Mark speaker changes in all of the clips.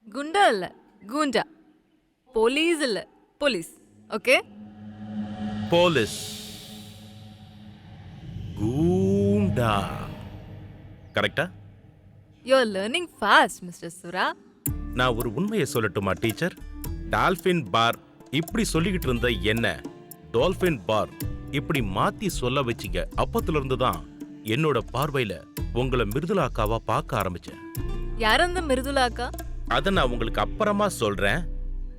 Speaker 1: குண்டா இல்ல கூண்டா. போலீஸ் இல்ல போலீஸ். ஓகே?
Speaker 2: போலீஸ். கூண்டா. கரெக்டா?
Speaker 1: You are learning fast mister சுரா.
Speaker 2: நான் ஒரு உண்மையை சொல்லட்டுமா டீச்சர்? டால்பின் பார் இப்படி சொல்லிக்கிட்டு இருந்த என்ன டால்பின் பார் இப்படி மாத்தி சொல்ல வச்சிங்க. அப்பத்துல இருந்து தான் என்னோட பார்வையில உங்களை மிருதுளா அக்காவா பார்க்க ஆரம்பிச்சேன்.
Speaker 1: யார் அந்த மிருதுளா அக்கா?
Speaker 2: அத நான் உங்களுக்கு அப்புறமா சொல்றேன்.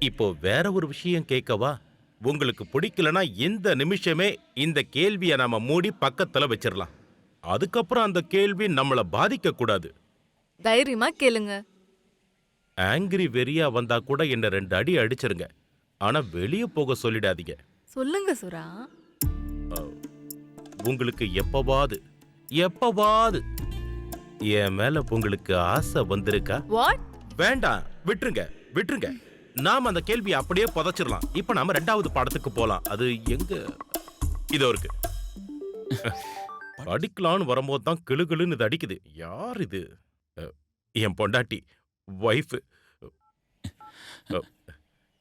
Speaker 2: இப்போ வேற ஒரு விஷயம் கேட்கவா? உங்களுக்கு பிடிக்கலனா இந்த நிமிஷமே இந்த கேள்வியை நாம மூடி பக்கத்துல வச்சிடலாம். அதுக்கப்புறம் அந்த கேள்வி நம்மள பாதிக்க கூடாது.
Speaker 1: தைரியமா கேளுங்க.
Speaker 2: ஆங்கிரி வெறியா வந்தா கூட என்ன 2 அடி அடிச்சிருங்க. ஆனா வெளிய போக சொல்லிடாதீங்க.
Speaker 1: சொல்லுங்க சுரா.
Speaker 2: உங்களுக்கு எப்பவாது என் மேல உங்களுக்கு ஆசை வந்திருக்கா?
Speaker 1: வாட்?
Speaker 2: வேண்டாம், விட்டுருங்க. நாம அந்த கேள்வியை அப்படியே புதைச்சிடலாம். இப்ப நாம 2வது பாடத்துக்கு போலாம். அது எங்க இதோ இருக்கு. அடிக்கலான்னு வரும்போது தான் கிளுகிளுன்னு இது அடிக்குது. யார் இது? என் பொண்டாட்டி, வைஃப்.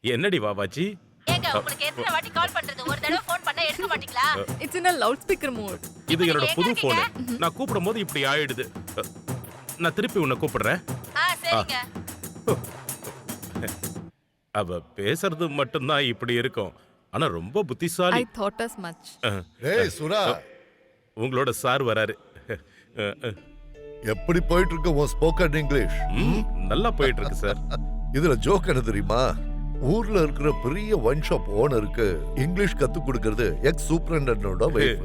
Speaker 2: என்னடி வாவாச்சி?
Speaker 3: ஏங்க உங்களுக்கு எத்தனை வாட்டி கால் பண்றது? ஒரு தடவை ஃபோன் பண்ணா எடுக்க மாட்டீங்களா?
Speaker 1: It's in a loudspeaker mode.
Speaker 2: இது என்னோட
Speaker 3: நீங்க
Speaker 2: புது
Speaker 3: எங்க
Speaker 2: போன்.
Speaker 3: இருக்கீங்க?
Speaker 2: நான் கூப்பிடும்போது இப்படி ஆயிடுது. நான் திருப்பி உன்னை கூப்பிடுறேன்.
Speaker 3: சரிங்க.
Speaker 2: அவ பேசுறது மட்டும்தான் இப்படி இருக்கும். ஆனா ரொம்ப புத்திசாலி.
Speaker 1: I thought as much.
Speaker 4: ஏய் சுரா,
Speaker 2: உங்களோட சார் வராரு.
Speaker 4: எப்படி போயிட்டு இருக்கு உன் ஸ்போக்கன் இங்கிலீஷ்?
Speaker 2: நல்லா போயிட்டு இருக்கு சார்.
Speaker 4: இதுல ஜோக் என்ன தெரியுமா? ஊர்ல இருக்கிற பெரிய ஒயின் ஷாப் ஓனருக்கு இங்கிலீஷ் கத்து கொடுக்கறது எக்ஸ் சூப்பரண்டனோட வைஃப்.